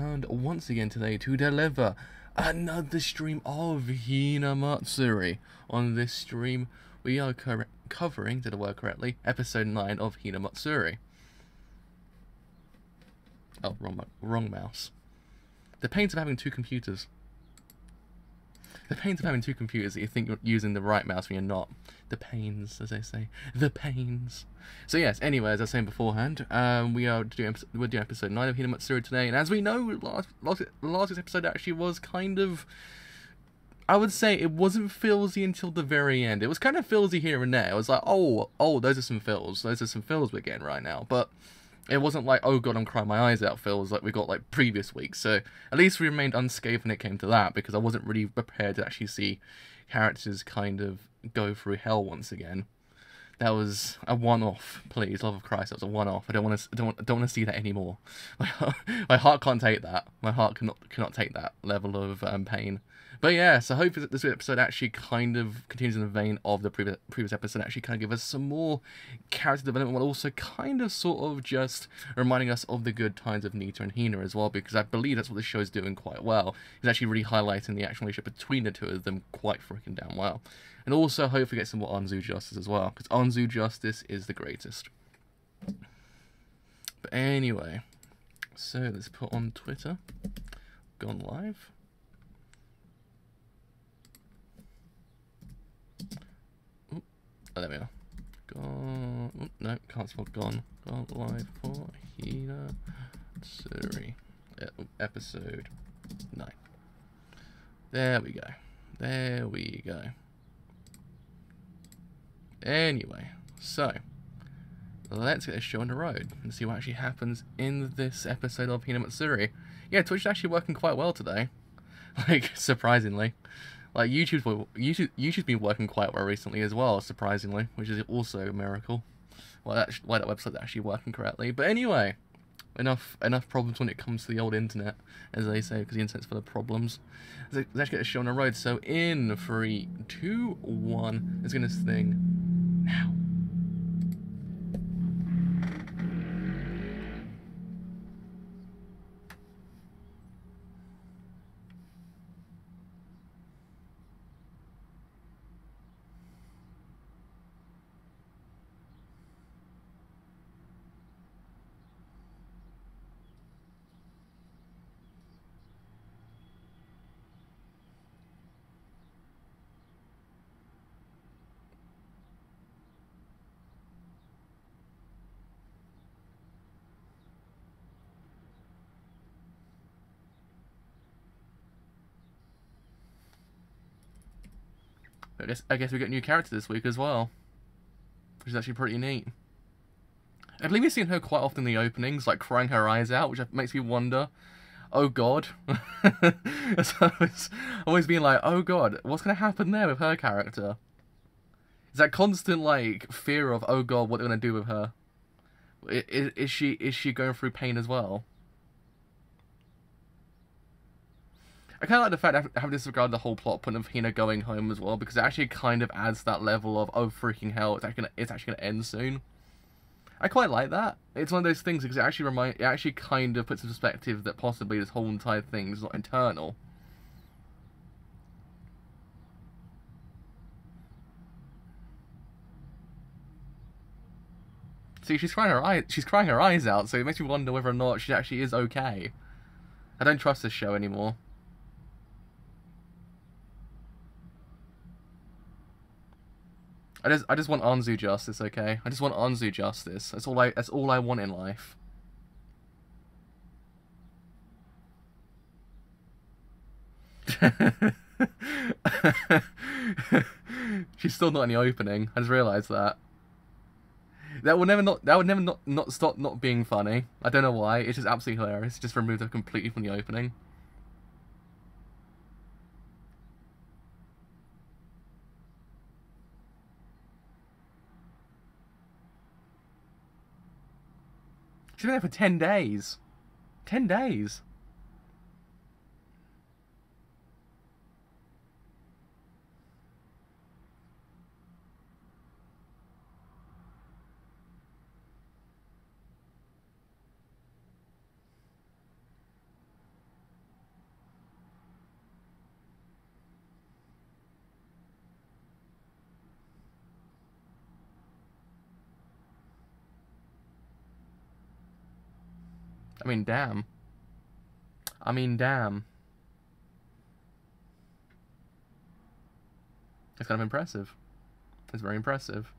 returned once again today to deliver another stream of Hinamatsuri. On this stream, we are covering, did I word correctly, episode 9 of Hinamatsuri. Oh, wrong mouse. The pains of having two computers. The pains of having two computers that you think you're using the right mouse when you're not. The pains, as they say. The pains. So yes, anyway, as I was saying beforehand, we're doing episode 9 of Hinamatsuri today, and as we know, last episode actually was kind of, I would say it wasn't filsy until the very end. It was kind of filsy here and there. It was like, oh, those are some fills. Those are some fills we're getting right now. But it wasn't like, oh god, I'm crying my eyes out fills like we got like previous weeks. So at least we remained unscathed when it came to that, because I wasn't really prepared to actually see characters kind of go through hell once again. That was a one-off, please, love of Christ. That was a one-off. I don't want to see that anymore. My heart can't take that. My heart cannot take that level of pain. But yeah, so hopefully this episode actually kind of continues in the vein of the previous episode, actually kind of give us some more character development, while also kind of sort of just reminding us of the good times of Nitta and Hina as well, because I believe that's what the show is doing quite well. It's actually really highlighting the actual relationship between the two of them quite freaking damn well. And also hopefully get some more Anzu justice as well, because Anzu justice is the greatest. But anyway, so let's put on Twitter, gone live. Oh, there we are. Gone. Oh, no, can't spell gone. Gone live for Hinamatsuri. Episode 9. There we go. There we go. Anyway, so let's get this show on the road and see what actually happens in this episode of Hinamatsuri. Yeah, Twitch is actually working quite well today. Like, surprisingly. Like, YouTube's been working quite well recently as well, surprisingly, which is also a miracle. Why that website's actually working correctly. But anyway, enough problems when it comes to the old internet, as they say, because the internet's full of problems. Let's actually get a show on the road. So in 3, 2, 1, let's get this thing now. I guess we get a new character this week as well, which is actually pretty neat. I believe we've seen her quite often in the openings, like crying her eyes out, which makes me wonder, oh god. So it's always being like, oh god, what's going to happen there with her character? Is that constant, like, fear of, oh god, what they're going to do with her? Is she going through pain as well? I kind of like the fact that I have disregarded the whole plot point of Hina going home as well, because it actually kind of adds that level of, oh freaking hell, it's actually gonna end soon. I quite like that. It's one of those things because it actually kind of puts in perspective that possibly this whole entire thing is not eternal. See, she's crying her eyes out, so it makes me wonder whether or not she actually is okay. I don't trust this show anymore. I just want Anzu justice, okay? I just want Anzu justice. That's all I want in life. She's still not in the opening. I just realised that. That would never not stop not being funny. I don't know why. It's just absolutely hilarious. Just removed her completely from the opening. She's been there for 10 days. 10 days. I mean, damn. I mean, damn. It's kind of impressive. It's very impressive.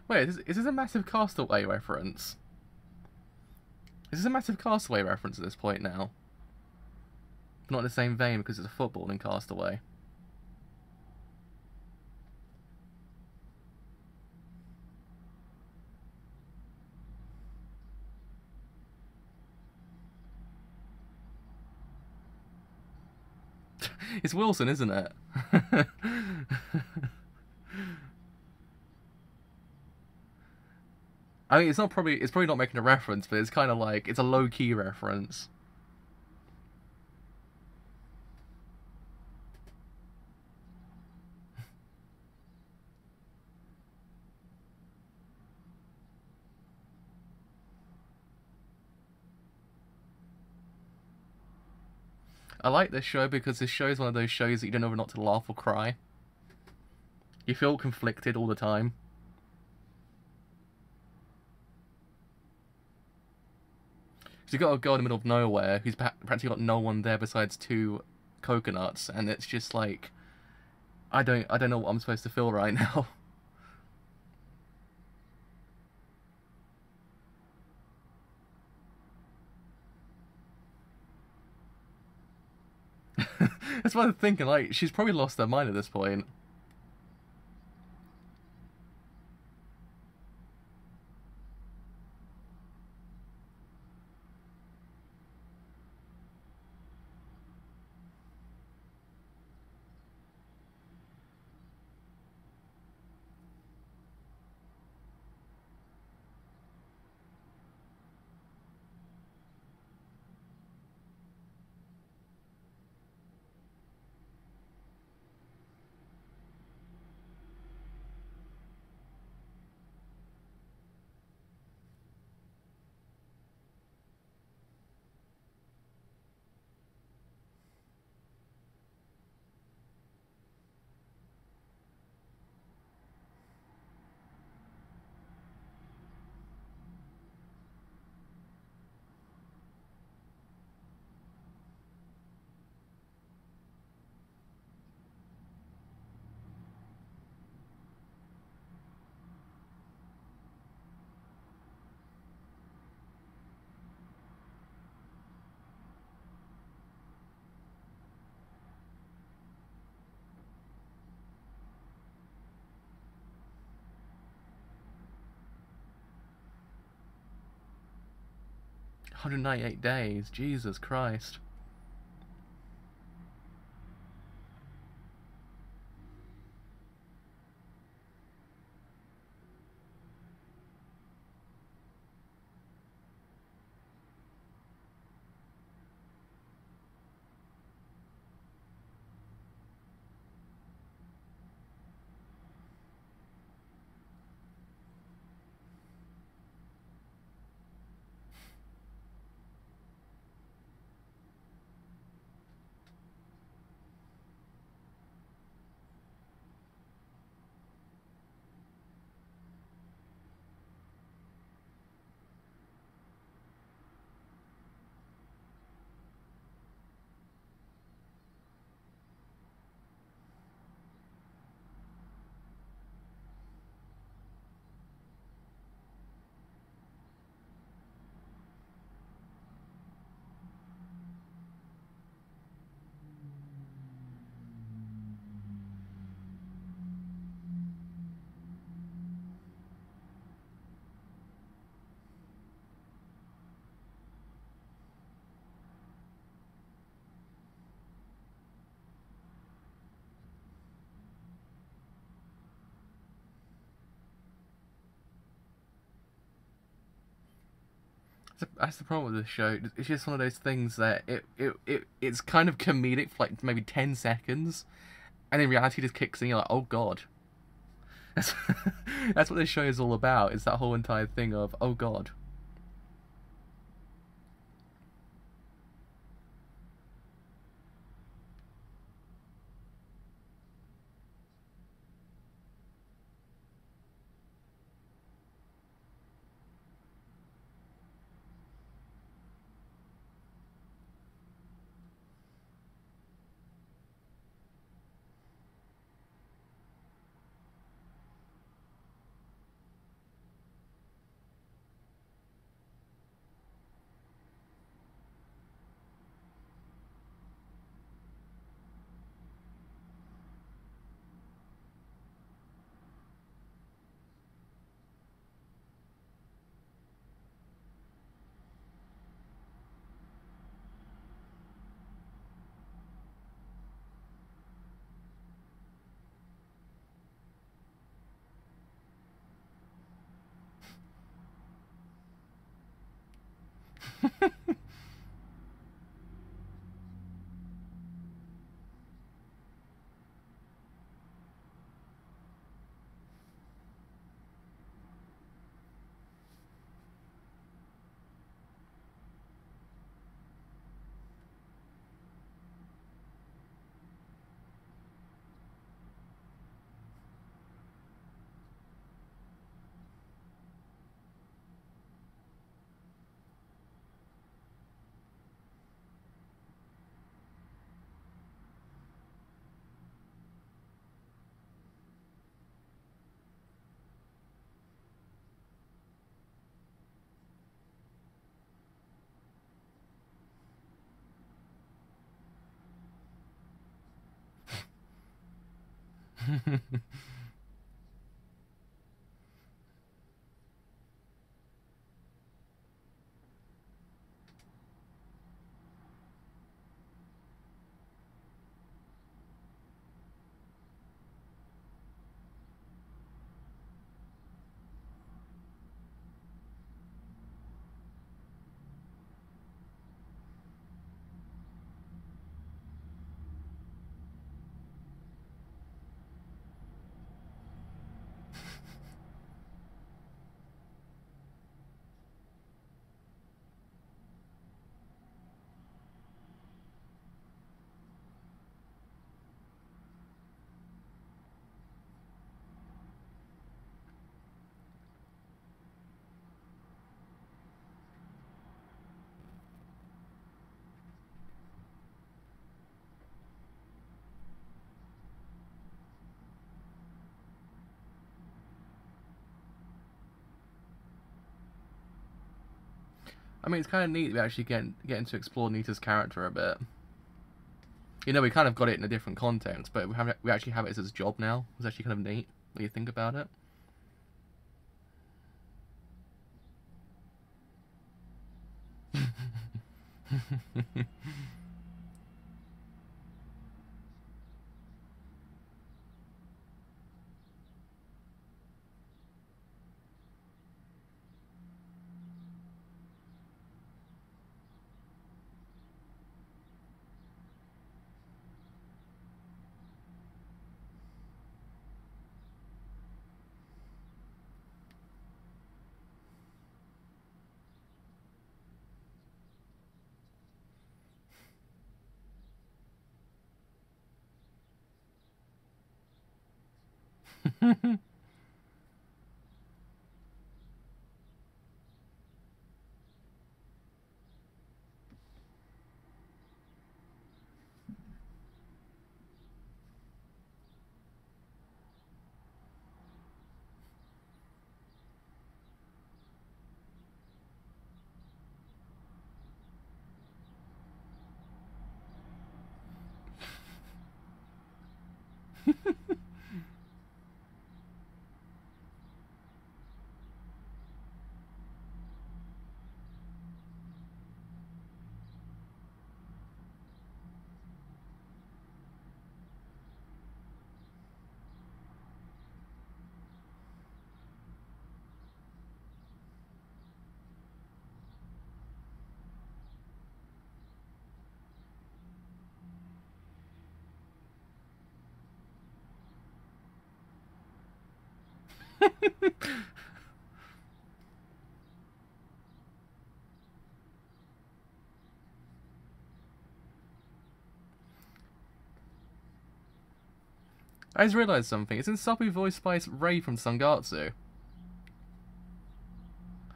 Wait, is this a massive Castaway reference? Is this a massive Castaway reference at this point now? Not in the same vein because it's a football in Castaway. It's Wilson, isn't it? I mean, it's probably not making a reference, but it's kind of like, it's a low-key reference. I like this show because this show is one of those shows that you don't know whether not to laugh or cry. You feel conflicted all the time. So you've got a girl in the middle of nowhere who's practically got no one there besides two coconuts, and it's just like, I don't know what I'm supposed to feel right now. That's what I'm thinking, like, she's probably lost her mind at this point. $198, Jesus Christ. That's the problem with this show. It's just one of those things that it's kind of comedic for like maybe 10 seconds, and in reality, just kicks in. You're like, oh god. That's that's what this show is all about. It's that whole entire thing of oh god. I mean, it's kind of neat that we actually getting to explore Nitta's character a bit. You know, we kind of got it in a different context, but we actually have it as his job now. It's actually kind of neat when you think about it. I just realised something. It's in Sabu voiced by Ray from Sangatsu.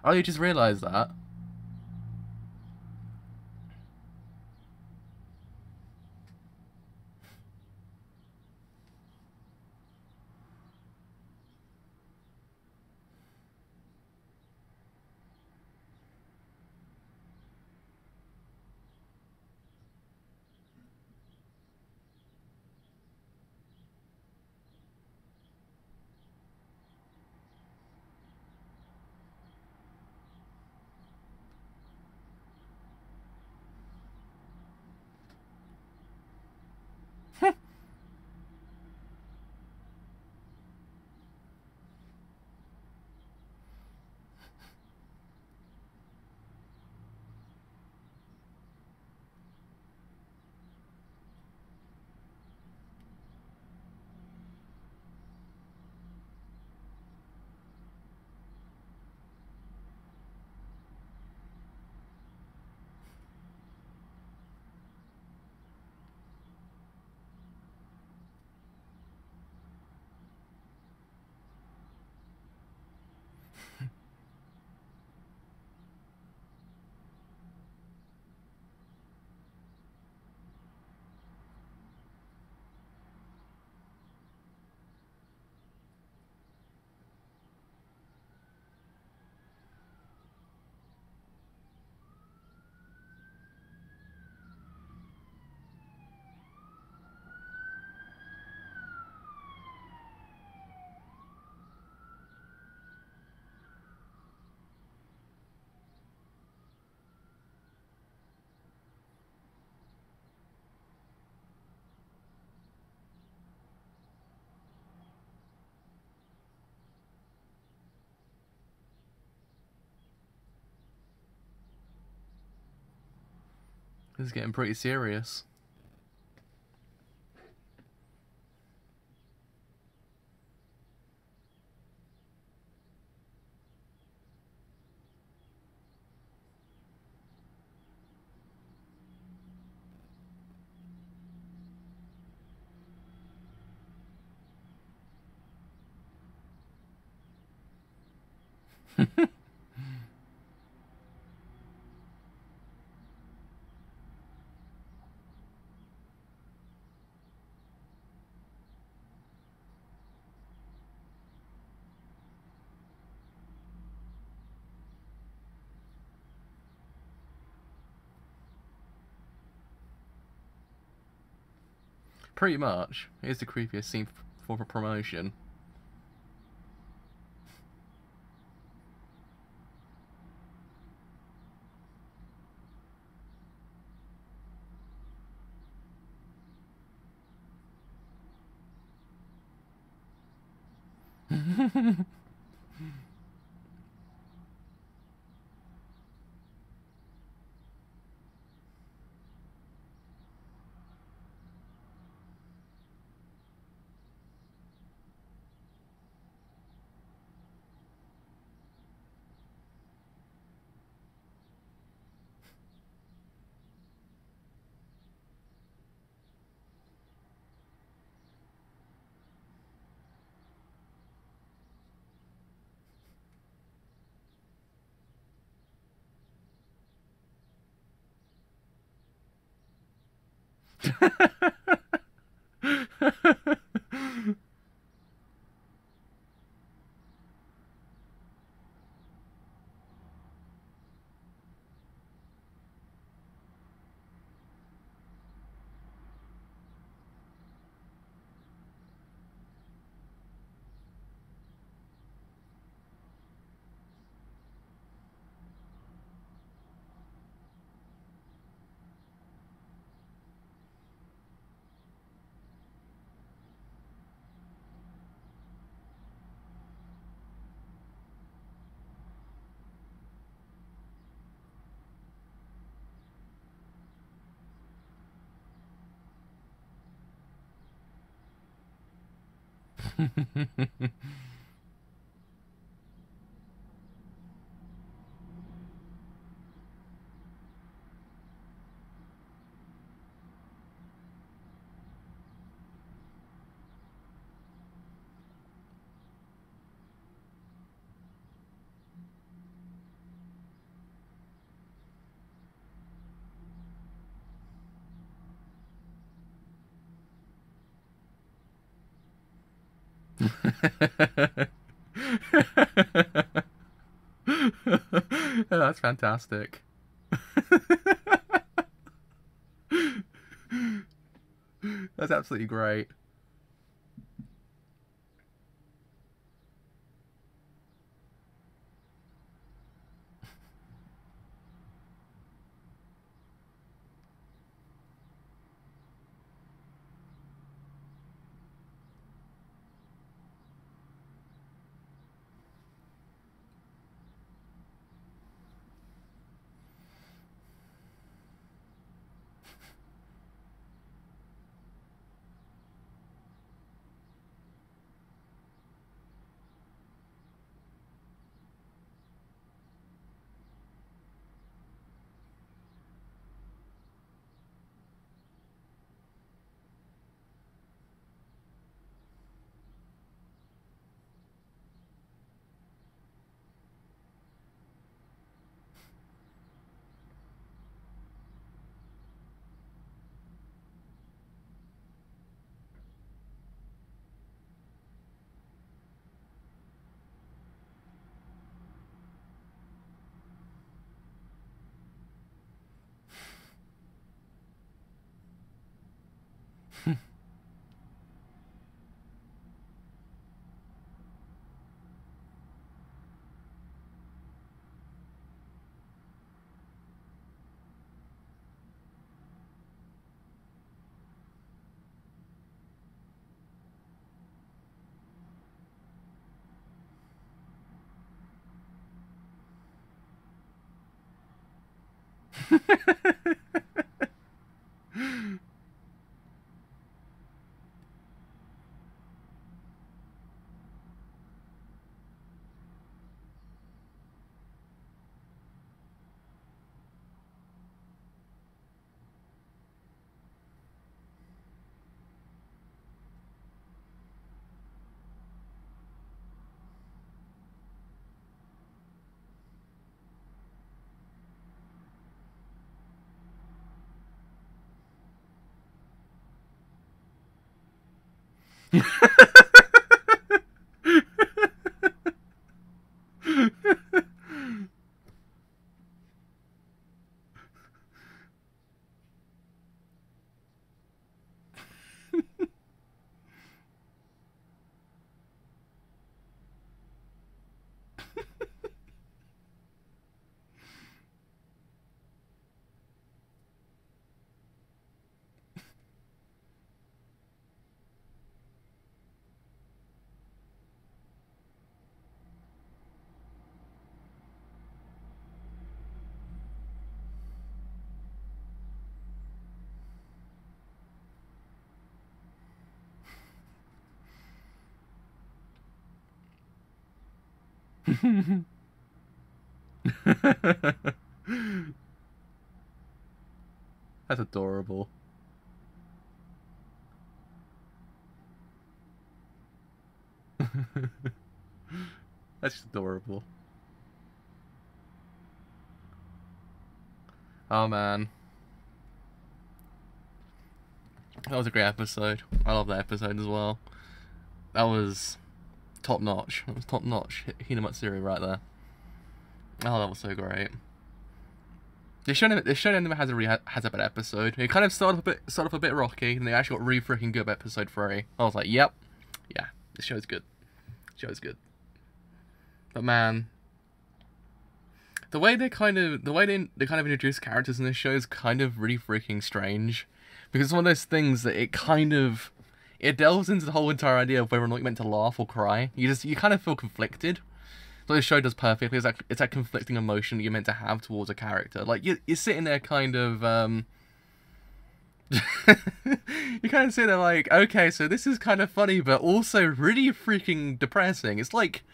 Oh, you just realised that? This is getting pretty serious. Pretty much. It's the creepiest scene for a promotion. That's fantastic. That's absolutely great. That's adorable. That's just adorable. Oh man. That was a great episode. I love that episode as well. That was top notch. That was top notch. Hinamatsuri right there. Oh, that was so great. They showed anime has a better episode. It kind of started off a bit rocky, and they actually got really freaking good by episode 3. I was like, yep, yeah, this show's good. This show's good. But man, the way they kind of introduce characters in this show is kind of really freaking strange, because it's one of those things that it delves into the whole entire idea of whether or not you're meant to laugh or cry. You kind of feel conflicted. So this show does perfectly. It's that conflicting emotion that you're meant to have towards a character. Like you're sitting there kind of you kind of sit there like, okay, so this is kind of funny, but also really freaking depressing. It's like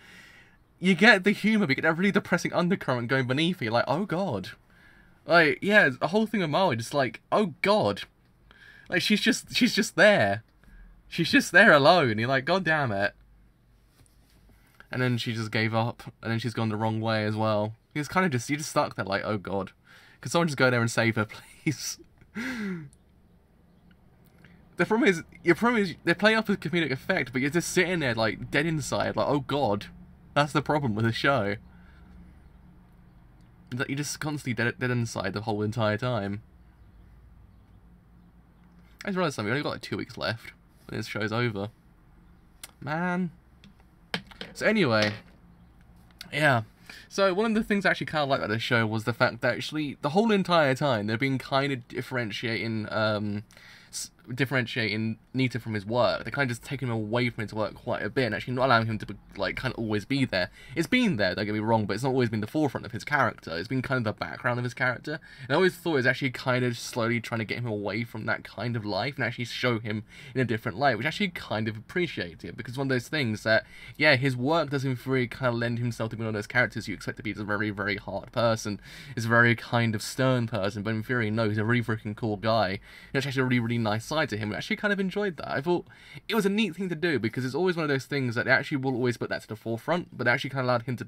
you get the humor, but you get that really depressing undercurrent going beneath you. Like, oh god, like yeah, the whole thing of Molly, just like, oh god, like she's just there, she's just there alone. You're like, god damn it. And then she just gave up, and then she's gone the wrong way as well. You're just stuck there like, oh god. Could someone just go there and save her, please? The problem is, they're playing up a comedic effect, but you're just sitting there like dead inside, like, oh god, that's the problem with the show. That you're just constantly dead inside the whole entire time. I just realised something. We only got like 2 weeks left when this show's over. Man. So anyway, yeah. So one of the things I actually kind of liked about this show was the fact that actually the whole entire time they've been kind of differentiating Nitta from his work. They're kind of just taking him away from his work quite a bit and actually not allowing him to like kind of always be there. It's been there, don't get me wrong, but it's not always been the forefront of his character. It's been kind of the background of his character. And I always thought it was actually kind of slowly trying to get him away from that kind of life and actually show him in a different light, which I actually kind of appreciated, because it's one of those things that, yeah, his work doesn't really kind of lend himself to be one of those characters you expect to be. He's a very, very hard person. He's a very kind of stern person, but in theory, no, he's a really freaking cool guy. There's actually a really, really nice side to him. I actually kind of enjoyed that. I thought it was a neat thing to do, because it's always one of those things that they actually will always put that to the forefront, but they actually kind of allowed him to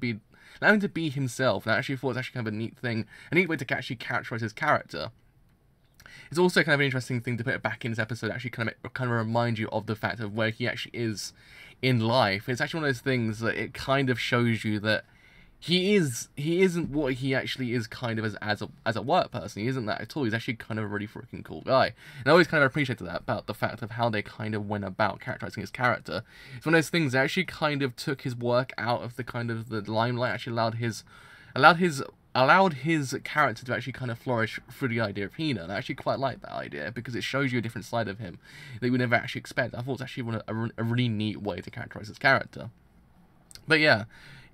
be himself. And I actually thought it was actually kind of a neat thing, a neat way to actually characterize his character. It's also kind of an interesting thing to put it back in this episode, actually kind of remind you of the fact of where he actually is in life. It's actually one of those things that it kind of shows you that he isn't what he actually is kind of as a work person. He isn't that at all. He's actually kind of a really freaking cool guy. And I always kind of appreciated that about the fact of how they kind of went about characterizing his character. It's one of those things that actually kind of took his work out of the kind of the limelight, actually allowed his character to actually kind of flourish through the idea of Hina. And I actually quite like that idea, because it shows you a different side of him that you would never actually expect. I thought it was actually a really neat way to characterize his character. But yeah,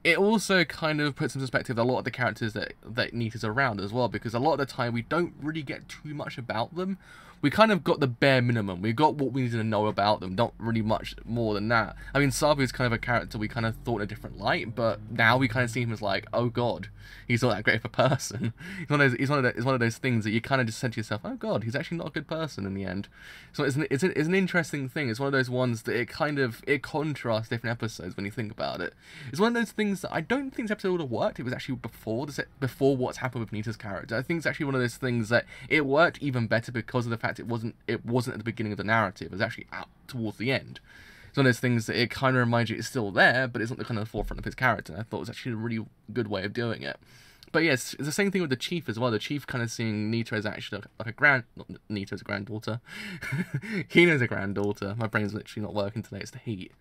it also kind of puts in perspective a lot of the characters that Nitta's around as well, because a lot of the time we don't really get too much about them. We kind of got the bare minimum. We got what we needed to know about them, not really much more than that. I mean, Sabu is kind of a character we kind of thought in a different light, but now we kind of see him as like, oh god, he's not that great of a person. It's one of those things that you kind of just said to yourself, oh god, he's actually not a good person in the end. So it's an interesting thing. It's one of those ones that it contrasts different episodes when you think about it. It's one of those things that I don't think this episode would have worked. It was actually before what's happened with Nitta's character. I think it's actually one of those things that it worked even better because of the fact it wasn't at the beginning of the narrative. It was actually out towards the end. It's one of those things that it kind of reminds you it's still there, but it's not the kind of forefront of his character. I thought it was actually a really good way of doing it. But yes, it's the same thing with the Chief as well. The Chief kind of seeing Nitta as actually Nitta's a granddaughter. Hina's a granddaughter. My brain's literally not working today, it's the heat.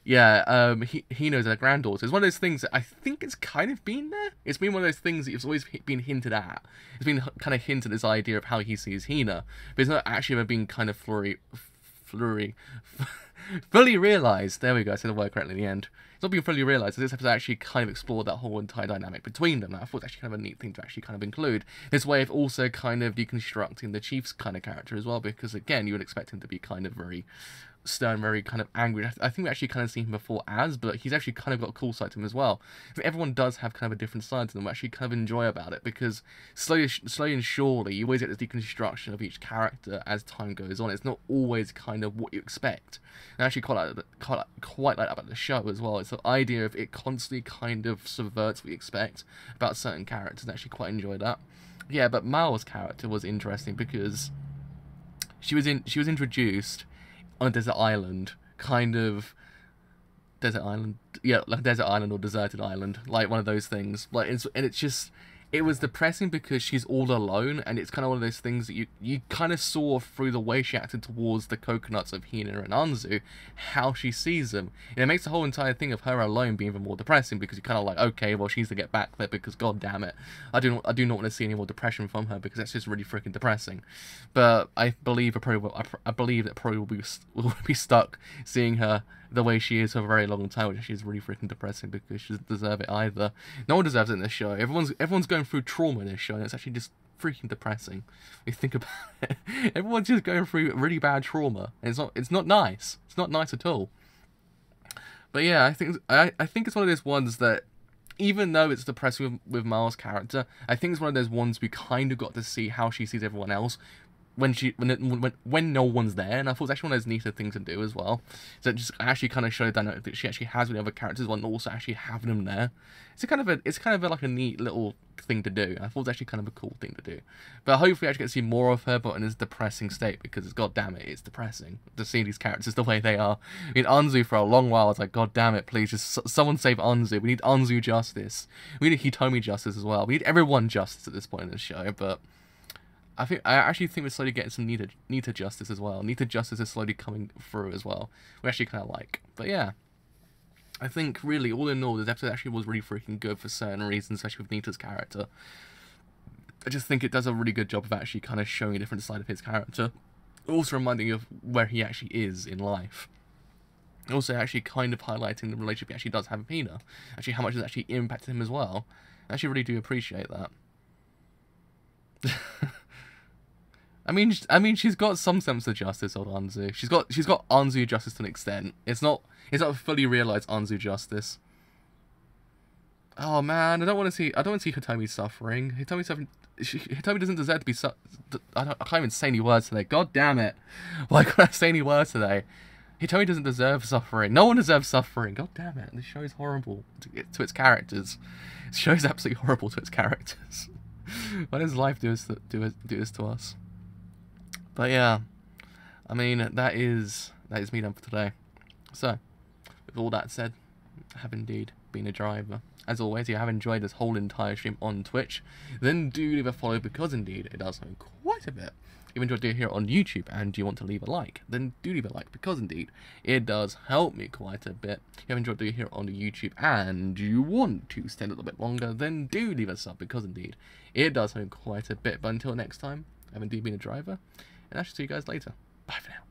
Yeah, Hina's a granddaughter. It's one of those things that I think it's kind of been there. It's been one of those things that it's always been hinted at. It's been kind of hinted this idea of how he sees Hina, but it's not actually ever been kind of fully realised. There we go, I said the word correctly in the end. It's not being fully realised. This episode actually kind of explored that whole entire dynamic between them. I thought it was actually kind of a neat thing to actually kind of include. This way of also kind of deconstructing the Chief's kind of character as well, because again, you would expect him to be kind of very stern, very kind of angry. I think we actually kind of seen him before but he's actually kind of got a cool side to him as well. I think everyone does have kind of a different side to them, I actually kind of enjoy about it, because slowly and surely you always get this deconstruction of each character as time goes on. It's not always kind of what you expect. And I actually quite like that about the show as well. It's the idea of it constantly kind of subverts what you expect about certain characters, and I actually quite enjoy that. Yeah, but Mao's character was interesting because she was introduced on a desert island, kind of desert island, yeah, like a desert island or deserted island, like one of those things. Like, it was depressing because she's all alone, and it's kind of one of those things that you kind of saw through the way she acted towards the coconuts of Hina and Anzu, how she sees them. And it makes the whole entire thing of her alone be even more depressing, because you're kind of like, okay, well, she needs to get back there, because god damn it, I do not want to see any more depression from her, because that's just really freaking depressing. But I believe that probably will be stuck seeing her the way she is for a very long time, which is really freaking depressing, because she doesn't deserve it either. No one deserves it in this show. Everyone's going through trauma in this show, and it's actually just freaking depressing. If you think about it, everyone's just going through really bad trauma, and it's not nice. It's not nice at all. But yeah, I think it's one of those ones that, even though it's depressing with Miles' character, I think it's one of those ones we kind of got to see how she sees everyone else when no one's there, and I thought it was actually one of those neater things to do as well. So it just actually kind of showed dynamic that she actually has with the other characters, while also actually having them there. It's kind of like a neat little thing to do. I thought it was actually kind of a cool thing to do. But hopefully I actually get to see more of her, but in this depressing state, because god damn it, it's depressing to see these characters the way they are. I mean, Anzu for a long while, I was like, god damn it, please just someone save Anzu. We need Anzu justice. We need Hitomi justice as well. We need everyone justice at this point in the show, but I actually think we're slowly getting some Nitta justice as well. Nitta justice is slowly coming through as well. We actually kind of like. But yeah, I think really, all in all, this episode actually was really freaking good for certain reasons, especially with Nitta's character. I just think it does a really good job of actually kind of showing a different side of his character. Also reminding you of where he actually is in life. Also actually kind of highlighting the relationship he actually does have with Hina. Actually how much it's actually impacted him as well. I actually really do appreciate that. I mean, she's got some sense of justice, old Anzu. She's got Anzu justice to an extent. It's not fully realized Anzu justice. Oh man, I don't want to see Hitomi suffering. Hitomi doesn't deserve to be I can't even say any words today. God damn it! Why can't I say any words today? Hitomi doesn't deserve suffering. No one deserves suffering. God damn it! This show is horrible to its characters. This show is absolutely horrible to its characters. Why does life do this to us? But yeah, I mean, that is me done for today. So, with all that said, I have indeed been a driver. As always, if you have enjoyed this whole entire stream on Twitch, then do leave a follow, because indeed it does help quite a bit. If you enjoyed it here on YouTube and you want to leave a like, then do leave a like, because indeed it does help me quite a bit. If you have enjoyed it here on the YouTube and you want to stay a little bit longer, then do leave a sub, because indeed it does help quite a bit. But until next time, I've indeed been a driver, and I shall see you guys later. Bye for now.